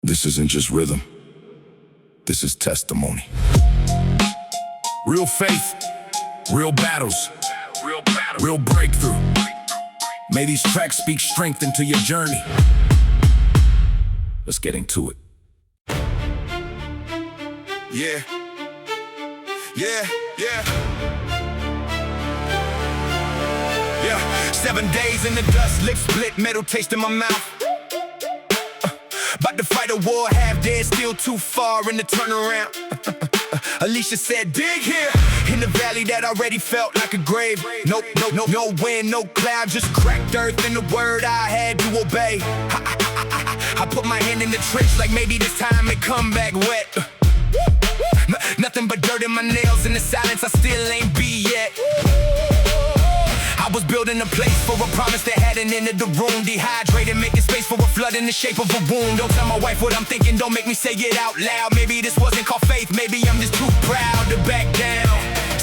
This isn't just rhythm. This is testimony. Real faith, real battles, real breakthrough. May these tracks speak strength into your journey. Let's get into it. Yeah. Yeah. 7 days in the dust, lips split, metal taste in my mouth. About to fight a war, half dead, still too far in the turnaround. Alicia said, dig here, in the valley that already felt like a grave. No wind, no cloud, just cracked earth and the word I had to obey. I put my hand in the trench like maybe this time it come back wet. Nothing but dirt in my nails, in the silence I still ain't be yet. I was building a place for a promise that hadn't entered the room. Dehydrated, making space for a flood in the shape of a wound. Don't tell my wife what I'm thinking, don't make me say it out loud. Maybe this wasn't called faith, maybe I'm just too proud to back down.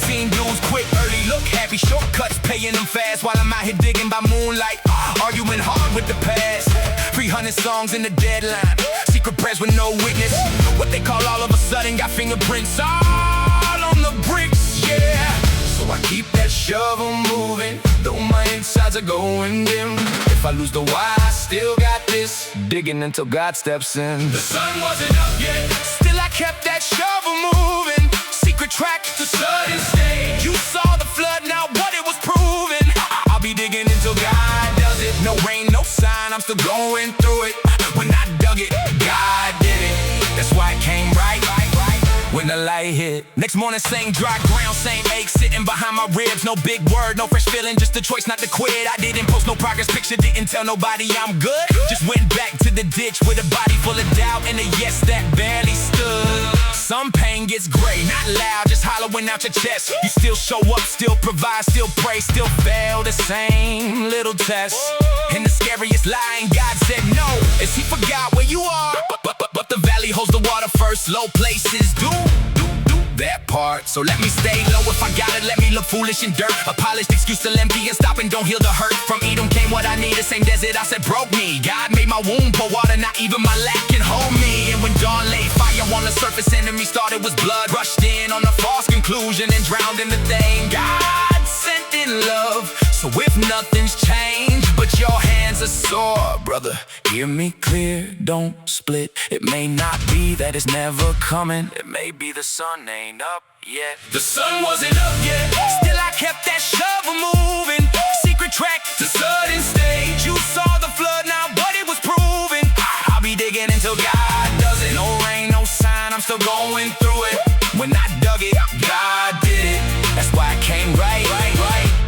Seen dudes quick, early, look happy, shortcuts, paying them fast. While I'm out here digging by moonlight, arguing hard with the past. 300 songs in the deadline, secret prayers with no witness. What they call all of a sudden got fingerprints all on the bricks, yeah. So I keep that shovel moving, though my insides are going dim. If I lose the why, I still got this, digging until God steps in. The sun wasn't up yet, still I kept that shovel moving. Secret track to sudden stage. You saw the flood, now what it was proving. I'll be digging until God does it. No rain, no sign, I'm still going through it. When I dug it, God did it. That's why it came right when the light hit. Next morning, same dry ground, same ache sitting behind my ribs. No big word, no fresh feeling, just a choice not to quit. I didn't post no progress picture, didn't tell nobody I'm good. Just went back to the ditch with a body full of doubt and a yes that barely stood. Some pain gets gray, not loud, just hollowing out your chest. You still show up, still provide, still pray, still fail the same little test. And the scariest lie, God said no, is he forgot where you are. But the valley holds the water first, low places do that part. So let me stay low if I got it, let me look foolish in dirt. A polished excuse to empty and stop and don't heal the hurt. From Edom came what I needed, same desert I said broke me. God made my womb pour water, not even my lack can hold me. And when dawn laid fire on the surface, enemies thought it was blood. Rushed in on a false conclusion and drowned in the thing God sent in love. So if nothing's changed but your hands are sore, brother, hear me clear, don't split. It may not be that it's never coming, it may be the sun ain't up yet. The sun wasn't up yet, still I kept that shovel moving. Secret track to sudden stage. You saw the flood, now but it was proven. I'll be digging until God does it. No rain, no sign, I'm still going through it. When I dug it, God did it. That's why I came right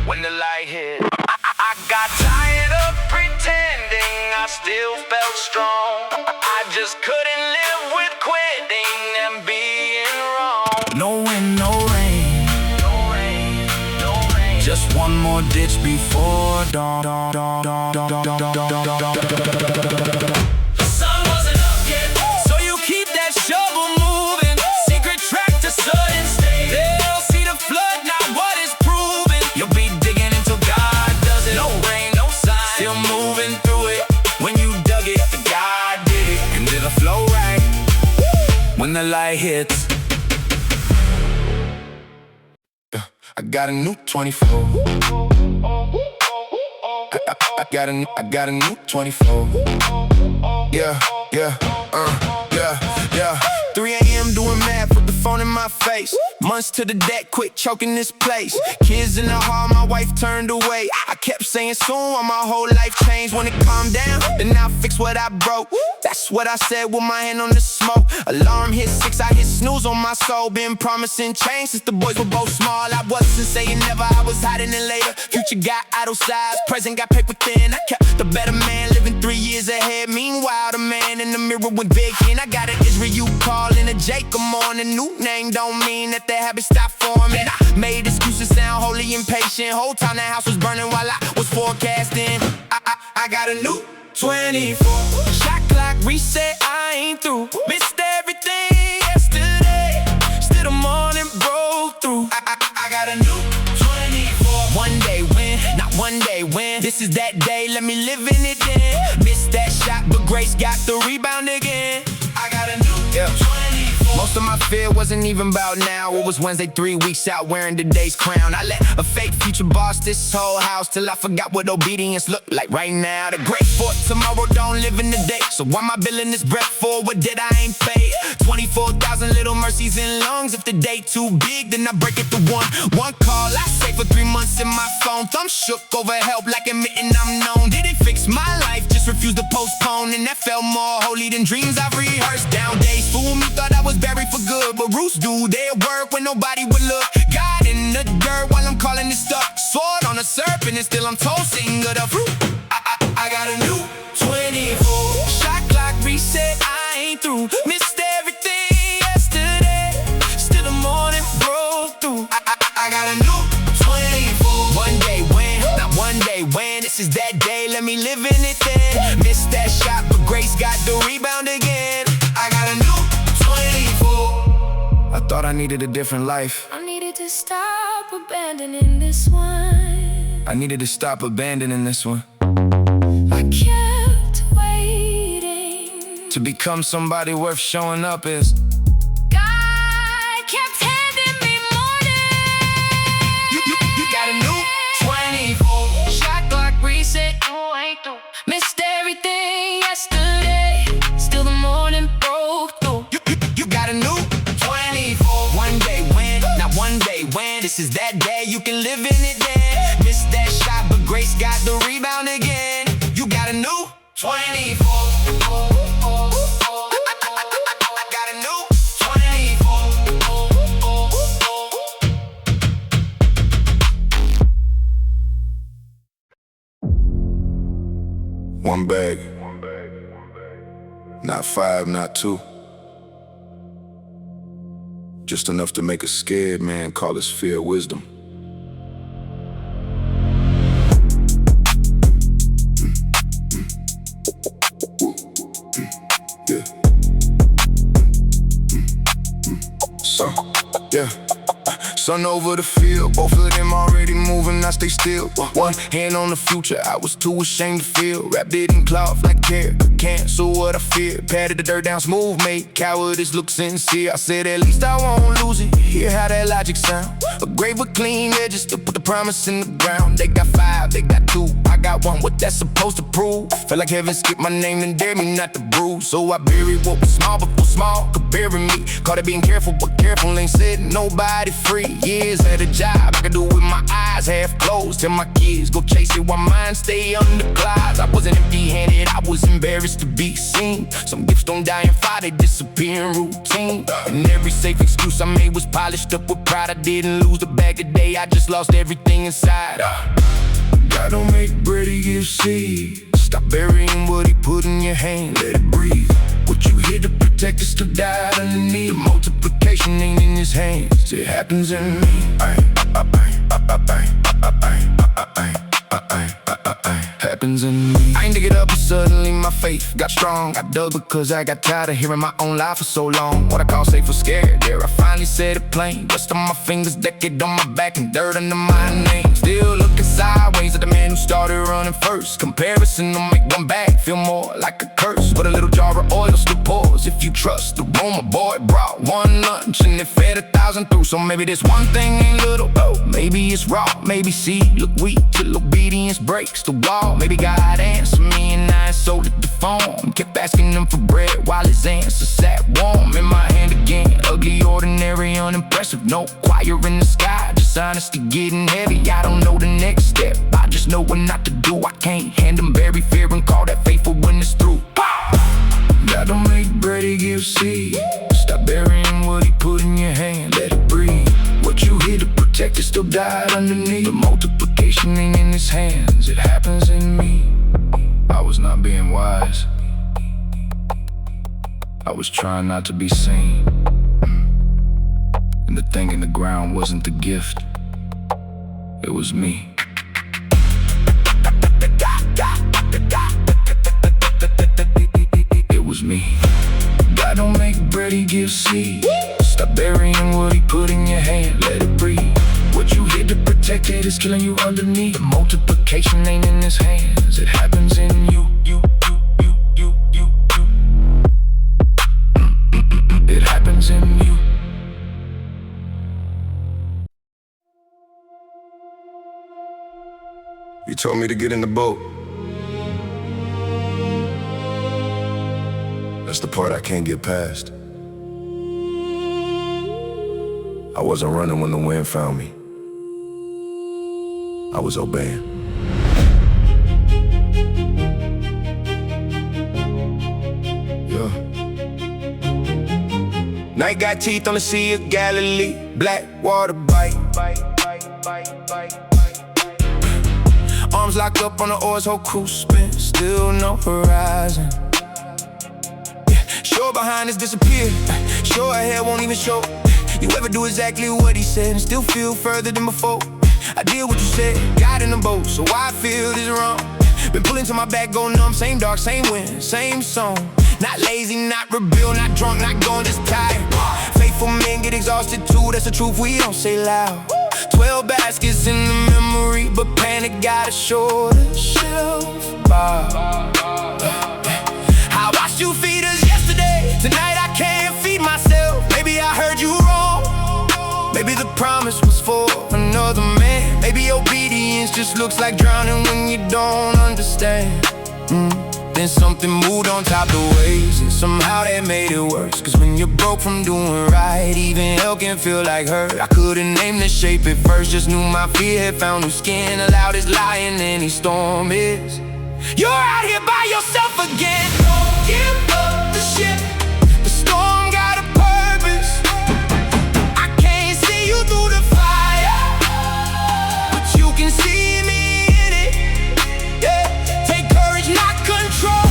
when the light hit. I got tired of pretending I still felt strong. I just couldn't live with quitting and being wrong. No wind, no rain, just one more ditch before dawn. The sun wasn't up yet, so you keep that shovel moving. Secret track to sudden stage. They'll see the flood, not what is proven. You'll be digging until God does it. No rain, no sign, still moving through it. When you dug it, God did it. And did a flow right when the light hits. I got a new 24. I got a new 24. Yeah. 3 a.m. doing math with the phone in my face. Months to the deck, quick choking this place. Kids in the hall, my wife turned away. I kept saying soon while my whole life changed. When it calmed down, then I'll fix what I broke. That's what I said with my hand on the smoke. Alarm hit 6, I hit snooze on my soul. Been promising change since the boys were both small. I wasn't saying never, I was hiding it later. Future got idle size, present got paper thin. I kept the better man, living 3 years ahead. Meanwhile, the man in the mirror went big in. I got an Israel calling a Jacob on. A new name don't mean that the habit stopped forming. I made excuses sound wholly impatient. Whole time the house was burning while I was forecasting. I got a new 24. Shot clock reset, I ain't through. Missed everything yesterday, still the morning broke through. I got a new 24. One day win, not one day win. This is that day, let me live in it then. Missed that shot, but Grace got the rebound again. Most of my fear wasn't even about now. It was Wednesday, 3 weeks out, wearing today's crown. I let a fake future boss this whole house till I forgot what obedience looked like right now. The great for tomorrow don't live in the day. So why am I billing this breath for what debt I ain't paid? 24,000 little mercies in lungs. If the day too big, then I break it to one call. I stay for 3 months in my phone. Thumb shook over help like admitting I'm known. Didn't fix my life, just refused to postpone. And that felt more holy than dreams I've rehearsed. Down days fool me, thought I was buried for good. But roots do their work when nobody would look. God in the dirt while I'm calling it stuck. Sword on a serpent and still I'm toasting of the fruit. I got a new 24. Shot clock reset, I ain't through. Missed everything yesterday, still the morning broke through. I got a new 24. One day when, not one day when. This is that day, let me live in it then. Missed that shot, but grace got the rebound again. I got a new 24. I thought I needed a different life. I needed to stop abandoning this one. I needed to stop abandoning this one. I kept waiting To become somebody worth showing up is. God kept handing me morning. You got a new 24. Shot clock reset, you ain't through. Missed everything yesterday, still the morning broke through. You got a new 24. One day when, not one day when. This is that day, you can live in it then. Missed that shot, but grace got the rebound again. You got a new 24. I got a new 24. One bag, not 5, not 2. Just enough to make a scared man call his fear wisdom. Yeah. So, yeah. Sun over the field, both of them already moving, I stay still. One hand on the future, I was too ashamed to feel. Wrapped it in cloth like care, cancel what I fear. Patted the dirt down smooth, made cowardice look sincere. I said at least I won't lose it, hear how that logic sound. A grave with clean edges to put the promise in the ground. They got 5, they got 2, I got 1, what that's supposed to prove? Felt like heaven skipped my name and dared me not to bruise. So I buried what was small before small could bury me. Caught it being careful, but careful ain't setting nobody free. Years at a job, I could do with my eyes half closed. Tell my kids, go chase it while mine stay under clouds. I wasn't empty-handed, I was embarrassed to be seen. Some gifts don't die in fire, they disappear in routine. And every safe excuse I made was polished up with pride. I didn't lose the bag today, I just lost everything inside. God don't make bread, he gives seed. Stop burying what he put in your hand, let it breathe. What you here to protect is still died underneath. The multiplication ain't in his hands, it happens in me. Happens in me. I ain't to get up and suddenly my faith got strong. I dug because I got tired of hearing my own life for so long. What I call safe was scared, there I finally said it plain. Dust on my fingers, decade on my back, and dirt under my name. Still looking sideways at the man who started running first. Comparison will make one bag feel more like a curse. But a little jar of oil still pours if you trust the aroma. Boy brought one lunch and it fed 1,000 through. So maybe this one thing ain't little, oh, maybe it's raw. Maybe seed look weak till obedience breaks the wall. Maybe God answered me and I sold it to phone. Kept asking him for bread while his answer sat warm in my hand again. Ugly, ordinary, unimpressive, no choir in the sky, just honesty getting heavy. I don't know the next step, I just know what not to do. I can't hand him bury fear and call that faithful when it's through. God don't make bread, he gives seed. Stop burying what he put in your hand, let it breathe. What you here to protect is still died underneath. The multiplication ain't in his hands, it happens in me. I was not being wise, I was trying not to be seen. And the thing in the ground wasn't the gift, it was me. It was me. God don't make bread, he gives seed. Stop burying what he put in your hand, let it breathe. What you here to protect, it is killing you underneath. The multiplication ain't in his hands, it happens in you. It happens in you. told me to get in the boat. That's the part I can't get past. I wasn't running when the wind found me. I was obeying. Yeah. Night got teeth on the Sea of Galilee. Black water bite. Arms locked up on the oars, whole crew spin. Still no horizon. Shore behind us disappeared. Shore ahead won't even show. You ever do exactly what he said and still feel further than before? I did what you said, got in the boat, so why I feel this wrong. Been pulling to my back, go numb, same dark, same wind, same song. Not lazy, not rebel, not drunk, not gone, just tired. Faithful men get exhausted too, that's the truth we don't say loud. 12 baskets in the memory, but panic got a shorter shelf bar. I watched you feed us yesterday, tonight I can't feed myself. Maybe I heard you wrong. Maybe the promise was for another man. Maybe obedience just looks like drowning when you don't understand. Then something moved on top the waves, and somehow that made it worse. Cause when you're broke from doing right, even hell can feel like hurt. I couldn't name the shape at first, just knew my fear had found new skin. Allowed as lying any storm is. You're out here by yourself again. Don't give up the ship. The storm got a purpose. I can't see you through the fire, but you can see me in it. Yeah. Take courage, not control.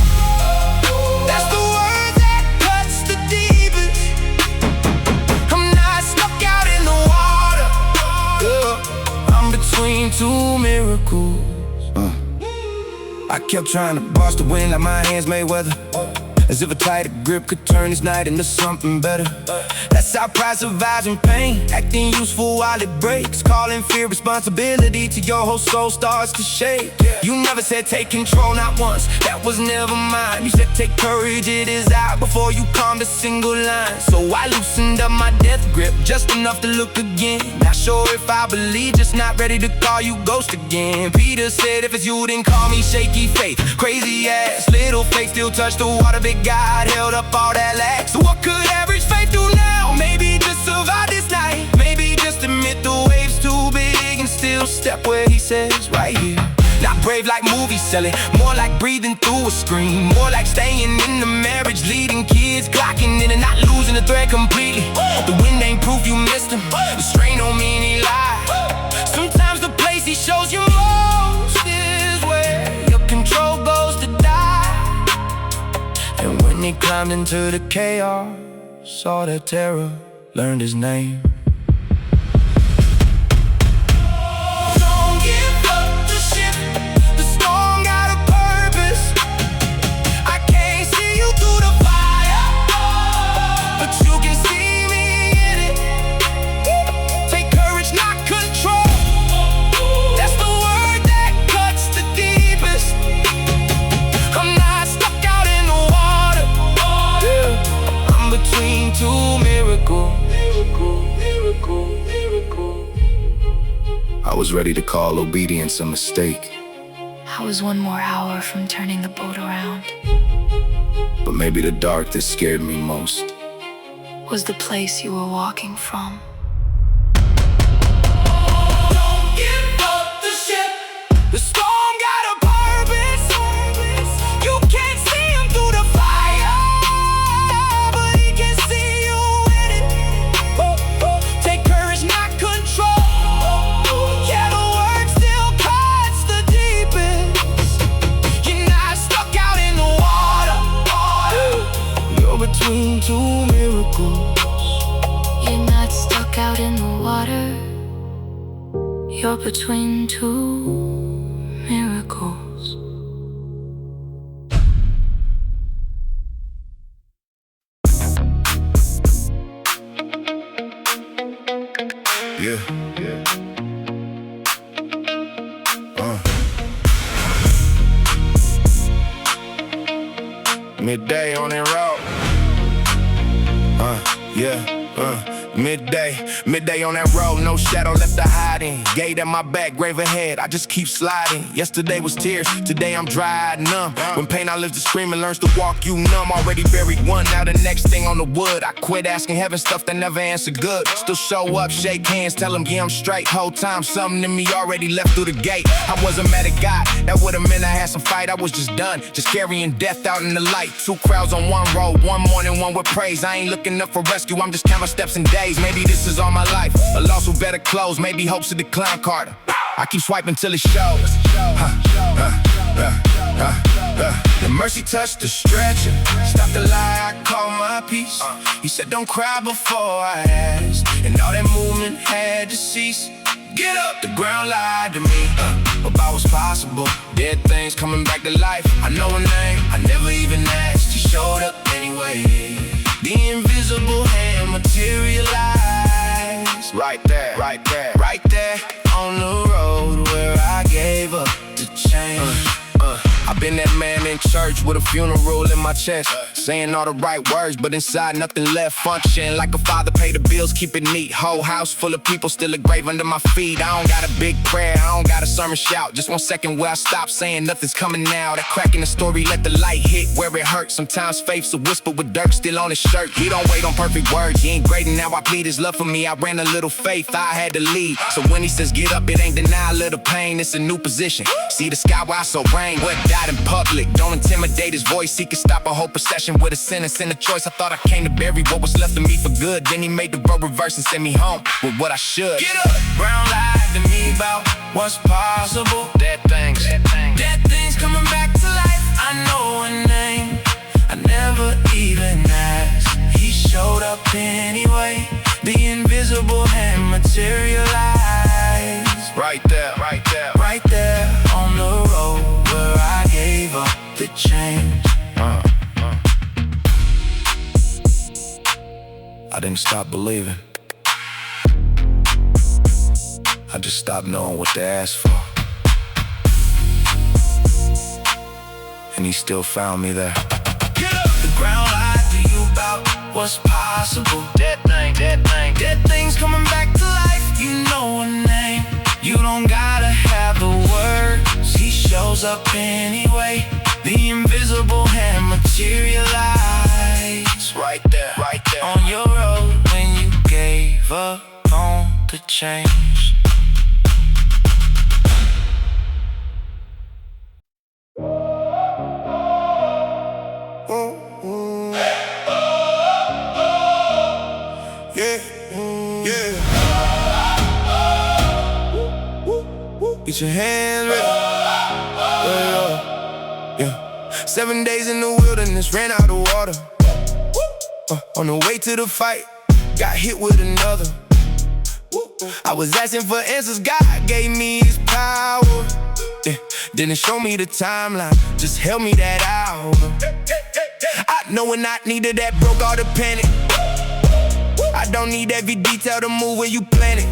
That's the word that cuts the deepest. I'm not stuck out in the water. Yeah. I'm between two miracles. I kept trying to boss the wind like my hands made weather. As if a tighter grip could turn this night into something better. That's how pride survives in pain, acting useful while it breaks. Calling fear responsibility to your whole soul starts to shake. You never said take control, not once, that was never mine. You said take courage, it is out, before you calmed a single line. So I loosened up my death grip, just enough to look again. Not sure if I believe, just not ready to call you ghost again. Peter said if it's you then call me shaky faith. Crazy ass, little faith still touch the water, big God held up all that lag. So what could average faith do now? Maybe just survive this night. Maybe just admit the wave's too big and still step where he says right here. Not brave like movies selling, more like breathing through a screen. More like staying in the marriage, leading kids, clocking in and not losing the thread completely. The wind ain't proof you missed him, the strain don't mean he lied. Sometimes the place he shows you most is where your control goes to die. And when he climbed into the chaos, saw that terror, learned his name. Don't give up the ship, the storm got a purpose. I can't see you through the fire, but you can see me in it. Take courage, not control. That's the word that cuts the deepest. I'm not stuck out in the water. Yeah. I'm between two miracles. I was ready to call obedience a mistake, I was one more hour from turning the boat around. but maybe the dark that scared me most Was the place you were walking from. Don't give up the ship. The storm got a purpose. You can't see him through the fire, but he can see you in it. Take courage, not control. Yeah, the word still cuts the deepest. You're not stuck out in the water. You're between two miracles. You're not stuck out in the water. You're between two miracles. Yeah. Midday on that road. Yeah. Midday on that road, no shadow left to hide in. Gate at my back, grave ahead, I just keep sliding. Yesterday was tears, today I'm dry, numb. When pain outlives the scream and learns to walk you numb. Already buried one, now the next thing on the wood. I quit asking heaven stuff that never answer good. Still show up, shake hands, tell them yeah I'm straight. Whole time something in me already left through the gate. I wasn't mad at God, that would've meant I had some fight. I was just done, just carrying death out in the light. Two crowds on one road, one morning, one with praise. I ain't looking up for rescue, I'm just counting my steps and days. Maybe this is all my life, a loss with better clothes. Maybe hopes of the clown Carter. I keep swiping till it shows. The mercy touched the stretcher, stopped the lie, I called my peace. He said don't cry before I ask, and all that movement had to cease. Get up, the ground lied to me about what's possible. Dead things coming back to life. I know a name, I never even asked. He showed up anyway. The invisible hand materialized. Right there, right there, right there on the road where I gave up the change. I've been that man in church with a funeral in my chest, saying all the right words, but inside nothing left. Function like a father, pay the bills, keep it neat. Whole house full of people, still a grave under my feet. I don't got a big prayer, I don't got a sermon shout. Just 1 second where I stop saying nothing's coming now. That crack in the story, let the light hit where it hurts. Sometimes faith's a whisper with dirt still on his shirt. He don't wait on perfect words, he ain't great, and now I plead his love for me. I ran a little faith, I had to lead. So when he says get up, it ain't denial of the pain, it's a new position. See the sky where I saw rain, what died in public. Don't intimidate his voice, he could stop a whole procession with a sentence and a choice. I thought I came to bury what was left of me for good. Then he made the road reverse and sent me home with what I should. Get up! Brown lied to me about what's possible. Dead things coming back to life. I know a name, I never even asked. He showed up anyway. The invisible hand materialized. Right there, right there, right there on the road where I gave up the change. I didn't stop believing, I just stopped knowing what to ask for. And he still found me there. Get up! The ground lied to you about what's possible. Dead things coming back to life. You know a name, you don't gotta have the words. He shows up anyway. The invisible hand materialized. Right there, on your road when you gave up on the change. Get your hands ready. Yeah. 7 days in the wilderness, ran out of water. On the way to the fight, got hit with another. I was asking for answers, God gave me his power. Didn't show me the timeline, just held me that hour. I know when I needed that, broke all the panic. I don't need every detail to move when you plan it.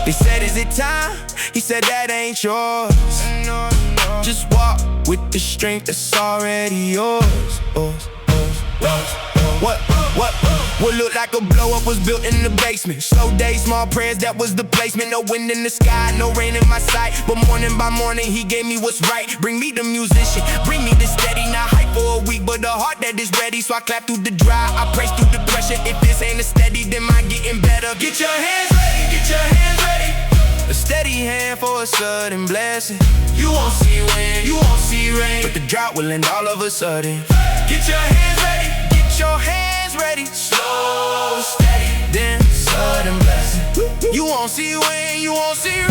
They said, is it time? He said, that ain't yours. Just walk with the strength that's already yours. What looked like a blow up was built in the basement. Slow days, small prayers, that was the placement. No wind in the sky, no rain in my sight. But morning by morning, he gave me what's right. Bring me the musician, bring me the steady. Not hype for a week, but a heart that is ready. So I clap through the dry, I praise through the pressure. If this ain't a steady, then mine getting better. Get your hands ready, get your hands ready. A steady hand for a sudden blessing. You won't see wind, you won't see rain, but the drought will end all of a sudden. Get your hands ready, get your hands ready. Slow, steady, then sudden blessing. You won't see wind, you won't see rain,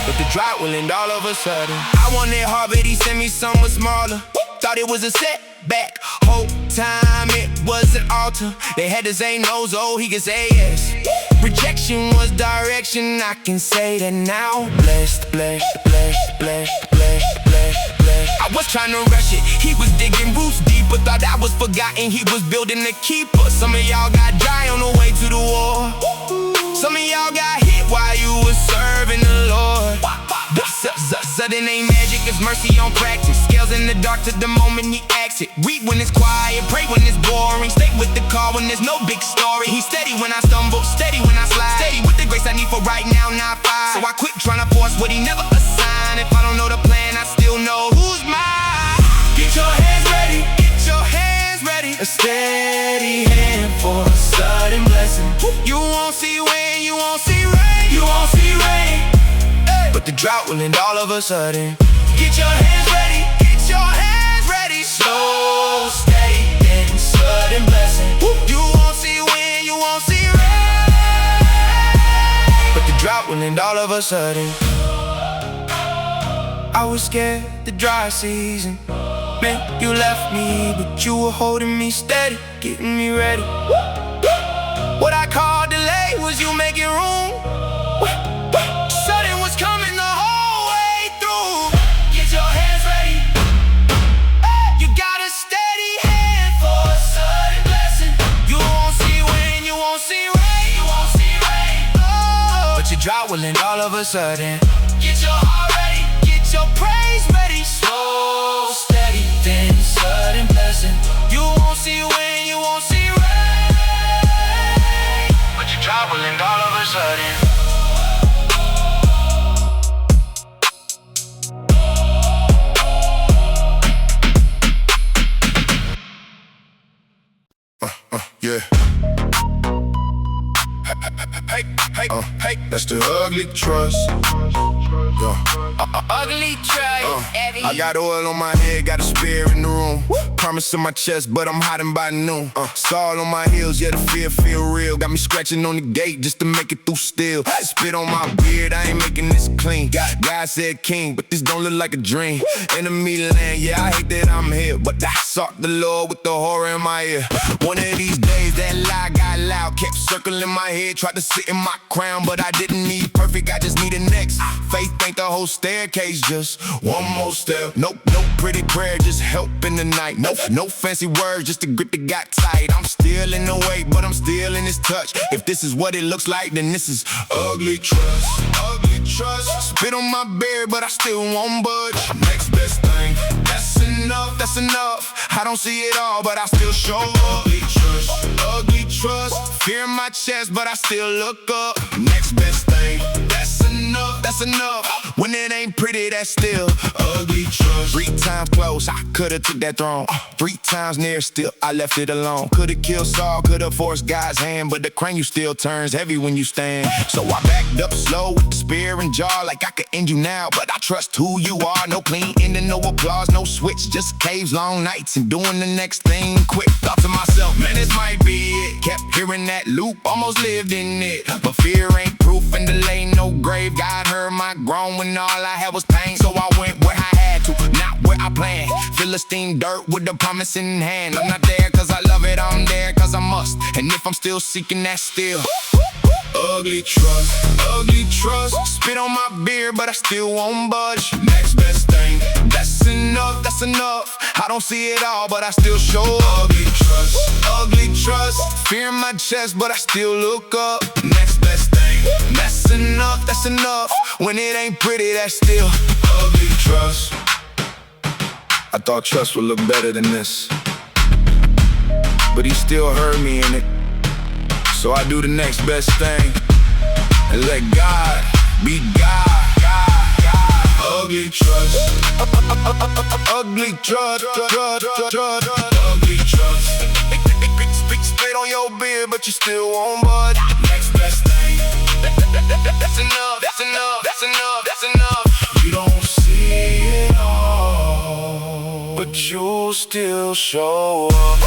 but the drought will end all of a sudden. I wanted hard, but he sent me somewhere smaller. Thought it was a setback, whole time it was an altar. They had to say no, so he could say yes. Rejection was direction, I can say that now. Blessed, blessed, blessed, blessed, blessed, blessed, blessed. I was trying to rush it, he was digging roots deeper. Thought I was forgotten, he was building a keeper. Some of y'all got dry on the way to the war. Some of y'all got hit while you were serving the Lord. Sudden ain't magic, it's mercy on practice. Scales in the dark to the moment he acts it. Read when it's quiet, pray when it's boring. Stay with the call when there's no big story. He's steady when I stumble, steady when I slide. Steady with the grace I need for right now, not five. So I quit trying to force what he never assigned. If I don't know the plan, I still know who's mine. Get your hands ready, get your hands ready. A steady hand for a sudden blessing. You won't see rain, you won't see rain, you won't see rain. But the drought will end all of a sudden. Get your hands ready, get your hands ready. Slow, steady, then sudden blessing. You won't see wind, you won't see rain. But the drought will end all of a sudden. I was scared the dry season. Man, you left me, but you were holding me steady, getting me ready. What I called delay was you making room. Sudden was coming the whole way through. Get your hands ready. You got a steady hand for a sudden blessing. You won't see wind, you won't see rain, you won't see rain. Oh, but your drought will end all of a sudden. Get your heart ready, get your praise ready. Slow, steady, then sudden blessing. You won't see wind, you won't see rain. But your drought will end all of a sudden. Yeah. Hey, that's the ugly trust. Ugly trust. I got oil on my head, got a spear in the room. Promise in my chest, but I'm hiding by noon. Saul on my heels, yeah, the fear feel real. Got me scratching on the gate just to make it through still. Spit on my beard, I ain't making this clean. God said king, but this don't look like a dream. Enemy land, yeah, I hate that I'm here, but I sought the Lord with the horror in my ear. One of these days that lie got loud, kept circling my head, tried to sit in my crown, but I didn't need perfect, I just needed next. Faith ain't the whole staircase, just one more step. Nope, no pretty prayer, just help in the night. No fancy words, just a grip that got tight. I'm still in the way, but I'm still in his touch. If this is what it looks like, then this is ugly trust. Ugly trust. Spit on my beard, but I still won't budge. Next best thing, that's enough, that's enough. I don't see it all, but I still show up. Ugly trust, ugly trust. Fear in my chest, but I still look up. Next best thing, that's enough, that's enough. When it ain't pretty, that's still ugly trust. 3 times close, I could've took that throne. 3 times near, still I left it alone. Could've killed Saul, could've forced God's hand, but the crane you still turns heavy when you stand. So I backed up slow with the spear and jaw, like I could end you now, but I trust who you are. No clean ending, no applause, no switch, just caves, long nights, and doing the next thing quick. Thought to myself, man, this might be it. Kept hearing that loop, almost lived in it. But fear ain't proof and delay no grave. God heard my groan when all I had was pain. So I went where I had to, not where I planned. Philistine dirt with the promise in hand. I'm not there cause I love it, I'm there cause I must. And if I'm still seeking, that's still ugly trust, ugly trust. Spit on my beard, but I still won't budge. Next best thing, that's enough, that's enough. I don't see it all, but I still show up. Ugly trust, ugly trust. Fear in my chest, but I still look up. Next best thing, that's enough, that's enough. When it ain't pretty, that's still ugly trust. I thought trust would look better than this, but he still heard me in it. So I do the next best thing and let God be God. Ugly trust, ugly trust, ugly trust. Spit on your beard, but you still won't budge. Next best thing, that's enough, that's enough, that's enough, that's enough. You don't see it all, but you'll still show up.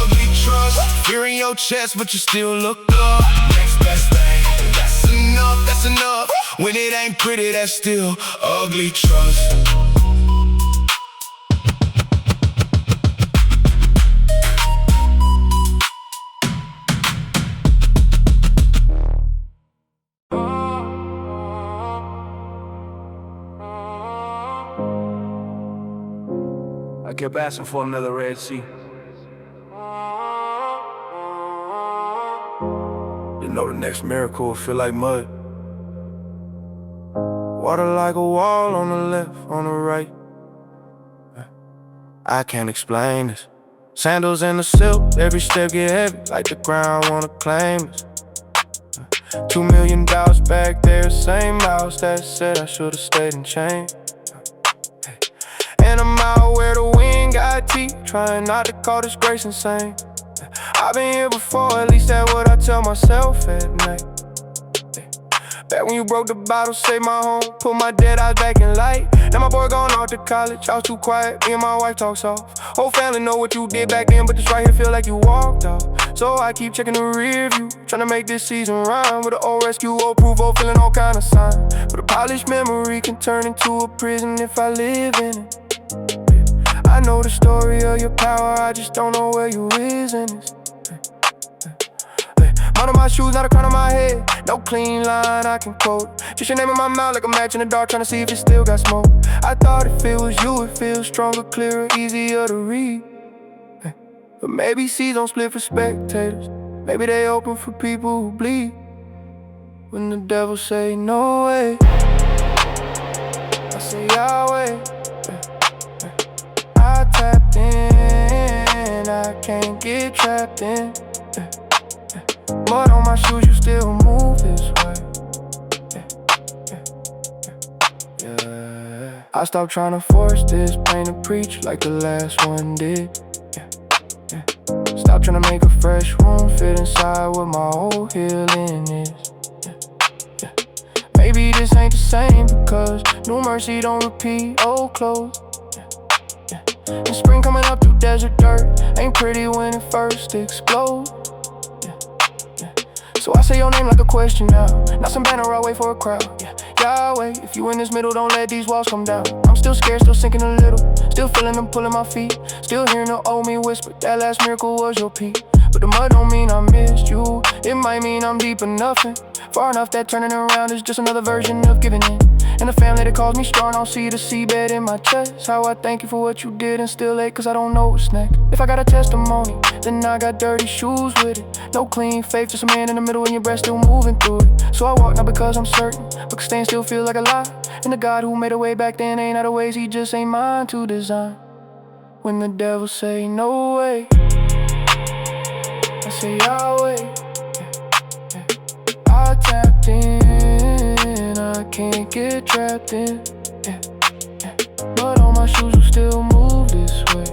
Ugly trust, fear in your chest, but you still look up. Next best thing, that's enough, that's enough. When it ain't pretty, that's still ugly trust. I kept asking for another Red Sea. You know the next miracle will feel like mud. Water like a wall on the left, on the right. I can't explain this. Sandals in the silk, every step get heavy, like the ground wanna claim us. $2 million back there, same house that said I should've stayed and changed. And I'm out where the wind got teeth, trying not to call this grace insane. I've been here before, at least that's what I tell myself at night. Back when you broke the bottle, saved my home, put my dead eyes back in light. Now my boy gone off to college, I was too quiet, me and my wife talk soft. Whole family know what you did back then, but this right here feel like you walked off. So I keep checking the rear view, trying to make this season rhyme. With an old rescue, old proof, old feeling all kind of sign. But a polished memory can turn into a prison if I live in it. I know the story of your power, I just don't know where you is in this. One of my shoes, not a crown on my head. No clean line I can quote. Just your name in my mouth like a match in the dark, trying to see if it still got smoke. I thought if it was you, it feels stronger, clearer, easier to read. But maybe seas don't split for spectators. Maybe they open for people who bleed. When the devil say no way, I say Yahweh. I tapped in, I can't get trapped in. Mud on my shoes, you still move this way. Yeah. I stopped trying to force this pain to preach like the last one did. Stop trying to make a fresh wound fit inside what my old healing is. Maybe this ain't the same because new mercy don't repeat old clothes. And spring coming up through desert dirt ain't pretty when it first explodes. So I say your name like a question now, not some banner I wait for a crowd. Yahweh, if you in this middle, don't let these walls come down. I'm still scared, still sinking a little, still feeling them pulling my feet, still hearing the old me whisper, that last miracle was your peak. But the mud don't mean I missed you, it might mean I'm deep in nothing. Far enough that turning around is just another version of giving in. And the family that calls me strong, I'll see the seabed in my chest. How I thank you for what you did and still late cause I don't know what's next. If I got a testimony, then I got dirty shoes with it. No clean faith, just a man in the middle and your breath still moving through it. So I walk not because I'm certain, but staying still feel like a lie. And the God who made a way back then ain't out of ways, he just ain't mine to design. When the devil say no way, I say Yahweh. I tapped in, I can't get trapped in. But on my shoes will still move this way.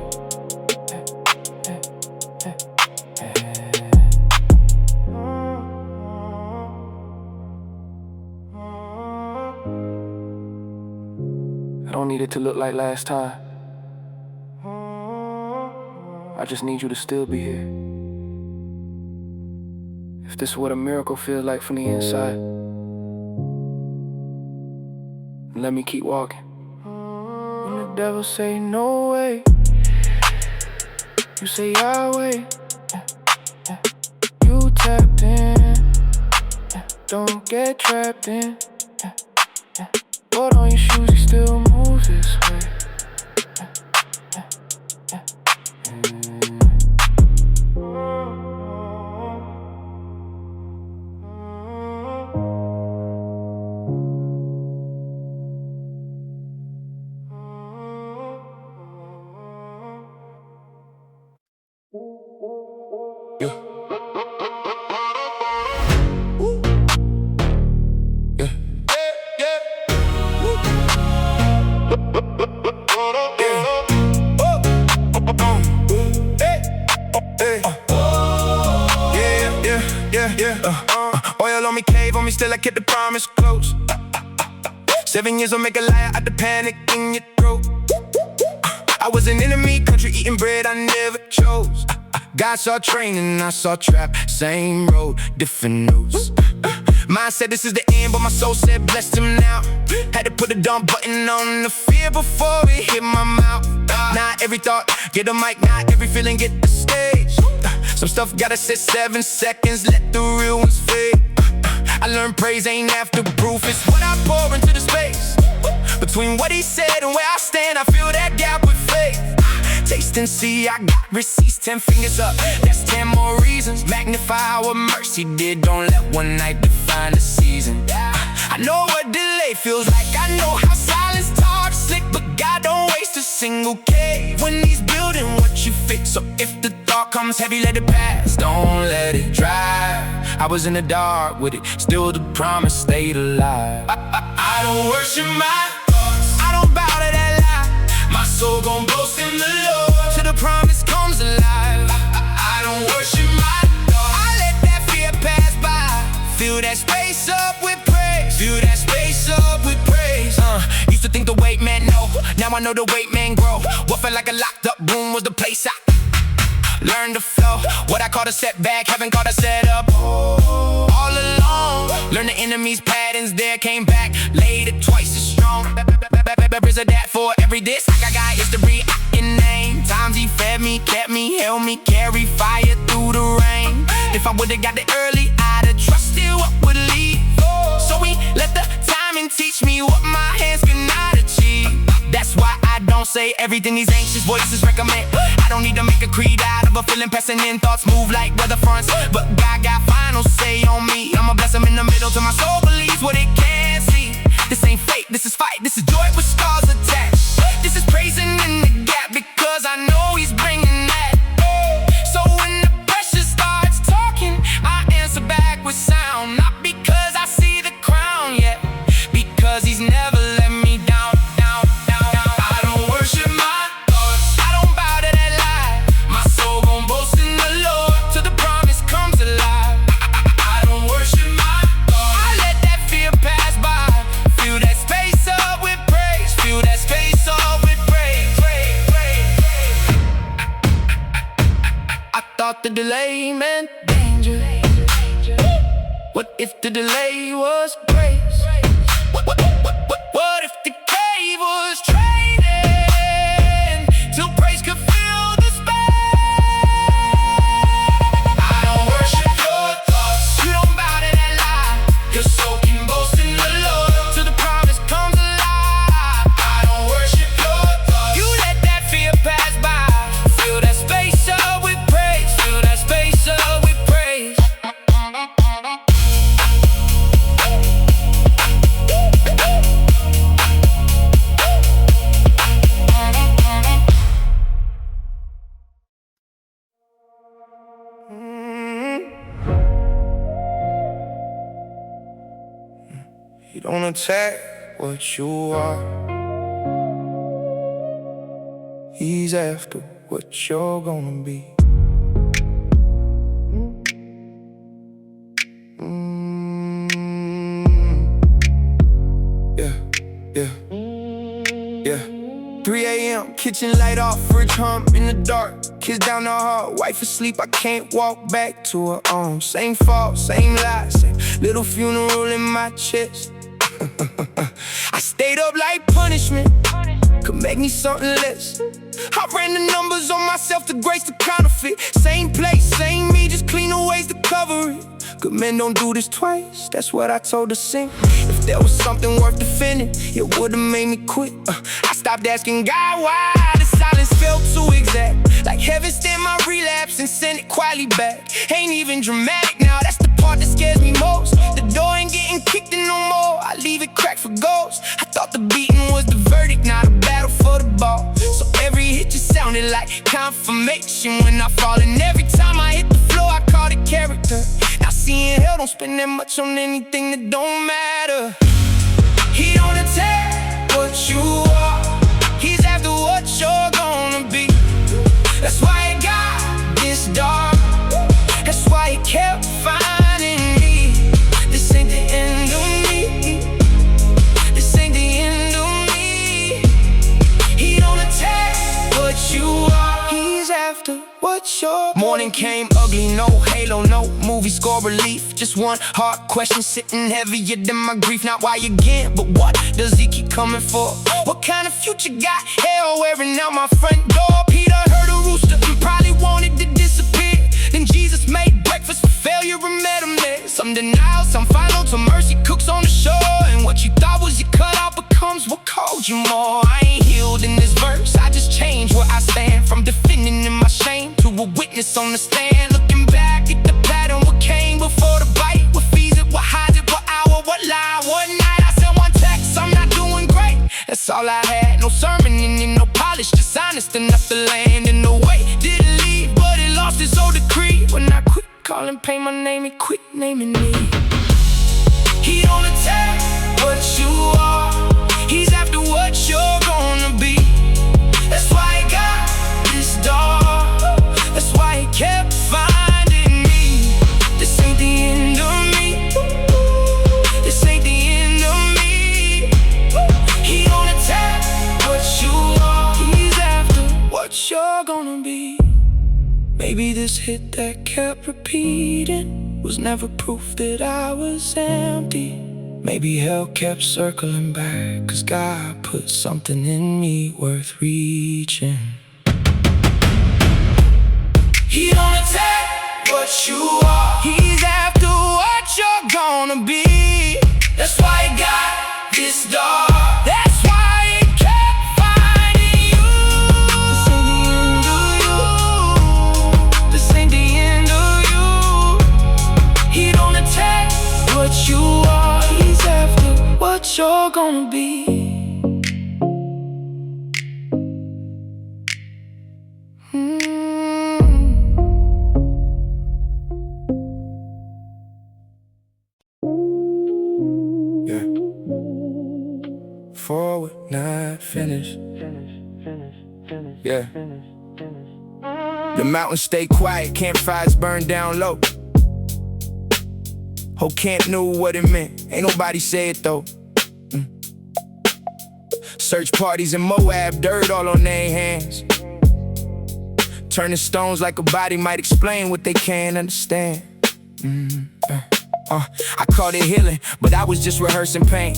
I don't need it to look like last time. I just need you to still be here. If this is what a miracle feels like from the inside, let me keep walking. When the devil say no way, you say Yahweh. You tapped in, don't get trapped in. But on your shoes, you still move this way. Oil on me, cave on me, still I kept the promise close. 7 years will make a liar out the panic in your throat. I was an enemy, country eating bread I never chose. God saw training, I saw trap, same road, different news. Mine said this is the end, but my soul said bless him now. Had to put a dumb button on the fear before it hit my mouth. Not every thought get a mic, not every feeling get the stage. Some stuff gotta sit 7 seconds, let the real ones fade. I learned praise ain't after proof, it's what I pour into the space. Between what he said and where I stand, I fill that gap with faith. Taste and see, I got receipts, 10 fingers up, that's 10 more reasons. Magnify what mercy did, don't let one night define the season. I I know what delay feels like. I know how silence talks slick, but God don't waste a single cave when he's building what you fix. So if the thought comes heavy, let it pass, don't let it drive. I was in the dark with it, still the promise stayed alive. I don't worship my thoughts, I don't bow to that lie. My soul gon' boast in the Lord till the promise comes alive. I don't worship my thoughts, I let that fear pass by. Fill that space up with praise, fill that space up with praise. Used to think the weight meant no, now I know the weight man grow. What felt like a locked up room was the place I learned to flow. What I call a setback, haven't called a setup. All along, learned the enemy's patterns there, came back later twice as strong. Is a that for every diss I got history I can name. Times he fed me, kept me, held me, carry fire through the rain. If I would've got it early, I'd have trusted what would lead. So he let the timing teach me what my hands cannot achieve. That's why I don't say everything these anxious voices recommend. I don't need to make a creed out of a feeling, passing in thoughts move like weather fronts. But God got final say on me. I'ma bless him in the middle till my soul believes what it can't see. This ain't fake, this is fight, this is joy with scars attached. This is praising in the gap because I know he's bringing that. So when the pressure starts talking, I answer back with sound. Not because I see the crown yet, because he's never let me down. I don't worship my thoughts, I don't bow to that lie. My soul gon' boast in the Lord till the promise comes alive. I don't worship my thoughts, I let that fear pass by. Fill that space up with praise, fill that space up with praise. I thought the delay meant danger. What if the delay was grace? What if the cave was training till praise could fill the space? I don't worship your thoughts, you don't bow to that lie. Your soul can boast in the Lord till the promise comes alive. I don't worship your thoughts, you let that fear pass by. Fill that space up with praise, fill that space up with praise. He don't attack what you are, he's after what you're gonna be. Yeah. 3 a.m., kitchen light off, fridge hump in the dark. Kids down the hall, wife asleep, I can't walk back to her arms. Same fault, same lie, same little funeral in my chest. I stayed up like punishment could make me something less. I ran the numbers on myself to grace the counterfeit. Same place, same me, just cleaner ways to cover it. Good men don't do this twice, that's what I told her sing. If there was something worth defending, it would've made me quit. I stopped asking God why, the silence felt too exact. Like heaven stamped my relapse and sent it quietly back. Ain't even dramatic now, that's the part that scares me most. The door ain't getting kicked in no more, I leave it cracked for ghosts. I thought the beating was the verdict, not a battle for the ball. So every hit just sounded like confirmation when I fall. And every time I hit the floor, I called it character. Now seeing hell don't spend that much on anything that don't matter. He don't attack what you are, he's after what you're gonna be. That's why it got this dark, that's why he kept finding me. This ain't the end of me, this ain't the end of me. He don't attack what you are, he's after what you're. Morning came ugly, no halo, no movie score relief. Just one hard question sitting heavier than my grief. Not why again, but what does he keep coming for? What kind of future got hell wearing out my front door? Peter heard a rooster and probably wanted to disappear. Then Jesus made breakfast for failure and met him there. Some denial, some final, till mercy cooks on the shore. And what you thought was your cutout becomes what called you more. I ain't healed in this verse, I just changed where I stand. From defending in my shame to a witness on the stand. Looking back at the pattern, what came before the bite, what feeds it, what hides it, what hour, what lie, what night. That's all I had, no sermon in it, no polish, just honest enough to land in the way. Didn't leave, but it lost its old decree. When I quit calling pain my name, he quit naming me. He don't attack what you are, he's after what you're gonna be. That's why he got this dark, that's why he kept finding me. This ain't the end of me, this ain't the end of me. He don't attack what you are, he's after what you're gonna be. Maybe this hit that kept repeating was never proof that I was empty. Maybe hell kept circling back, 'cause God put something in me worth reaching. He don't attack what you are, he's after what you're gonna be. That's why he got this dark, that's why he kept finding you. This ain't the end of you, this ain't the end of you. He don't attack what you are, he's after what you're gonna be. Yeah. Forward, not finished. Yeah. The mountains stay quiet, campfires burn down low. Whole camp knew what it meant, ain't nobody say it though. Search parties in Moab, dirt all on their hands. Turning stones like a body might explain what they can't understand. I called it healing, but I was just rehearsing pain.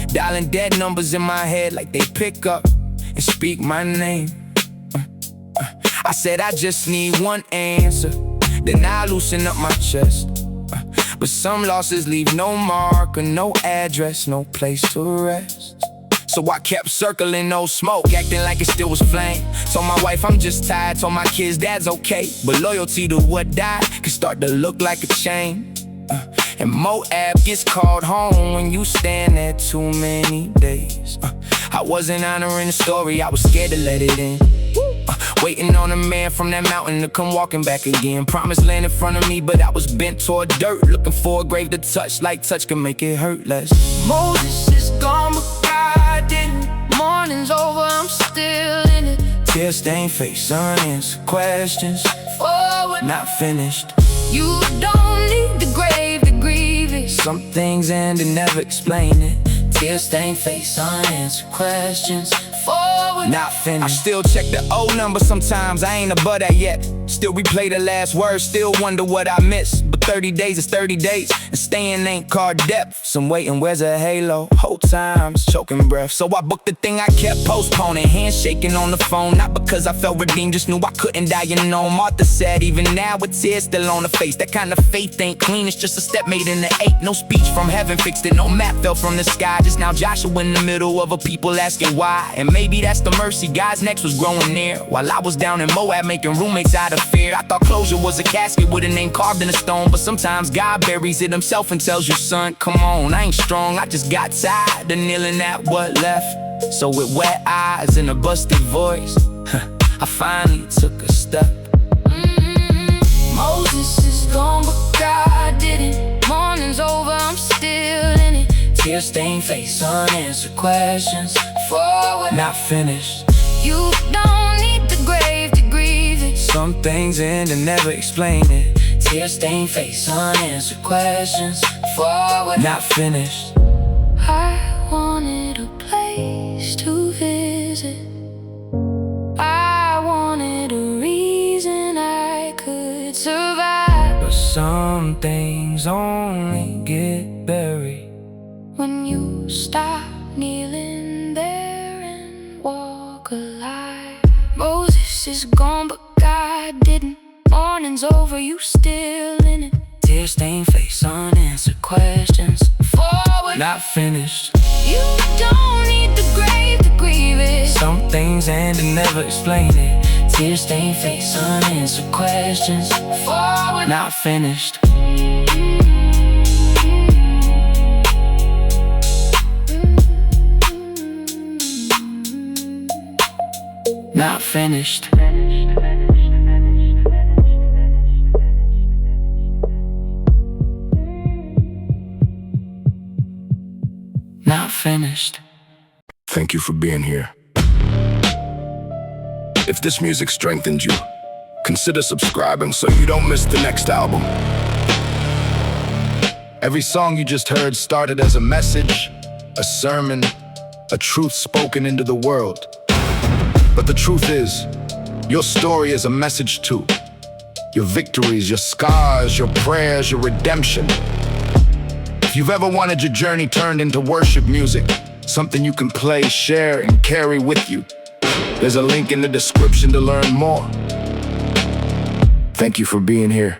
Dialing dead numbers in my head like they pick up and speak my name. I said I just need one answer, then I loosen up my chest. But some losses leave no mark or no address, no place to rest. So I kept circling no smoke, acting like it still was flame. Told my wife I'm just tired, told my kids dad's okay, but loyalty to what died can start to look like a chain. And Moab gets called home when you stand there too many days. I wasn't honoring the story, I was scared to let it in. Waiting on a man from that mountain to come walking back again. Promised land in front of me, but I was bent toward dirt, looking for a grave to touch, like touch can make it hurt less. Moses is gone, but God didn't. Morning's over, I'm still in it. Tear-stained face, unanswered questions. Forward, not finished. You don't need the grave to grieve it. Some things end and never explain it. Tear-stained face, unanswered questions. Forward, not finished. I still check the old number sometimes, I ain't above that yet. Still replay the last word, still wonder what I missed. But 30 days is 30 days, and staying ain't called depth. Some waiting, where's a halo? Whole times, choking breath. So I booked the thing I kept postponing, hands shaking on the phone. Not because I felt redeemed, just knew I couldn't die, you know. Martha said, even now with tears still on the face. That kind of faith ain't clean, it's just a step made in the 8. No speech from heaven fixed it, no map fell from the sky. Just now Joshua in the middle of a people asking why. And maybe that's the mercy, God's next was growing near. While I was down in Moab making roommates out of fear. I thought closure was a casket with a name carved in a stone, but sometimes God buries it himself and tells you, son, come on, I ain't strong, I just got tired of kneeling at what left. So with wet eyes and a busted voice, I finally took a step. Moses is gone, but God didn't. Morning's over, I'm still in it. Tear-stained face, unanswered questions. Forward, not finished. You don't need the grave to grieve it. Some things end and never explain it. Tear-stained face, unanswered questions. Forward, not finished. I wanted a place to visit. I wanted a reason I could survive. But some things only get buried when you stop kneeling there and walk alive. Moses is gone, but God didn't. Morning's over, you still in it. Tear-stained face, unanswered questions. Forward, not finished. You don't need the grave to grieve it. Some things end and never explain it. Tear-stained face, unanswered questions. Forward, not finished. not finished. Not finished. Thank you for being here. If this music strengthened you, consider subscribing so you don't miss the next album. Every song you just heard started as a message, a sermon, a truth spoken into the world. But the truth is, your story is a message too. Your victories, your scars, your prayers, your redemption. If you've ever wanted your journey turned into worship music, something you can play, share, and carry with you, there's a link in the description to learn more. Thank you for being here.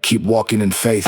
Keep walking in faith.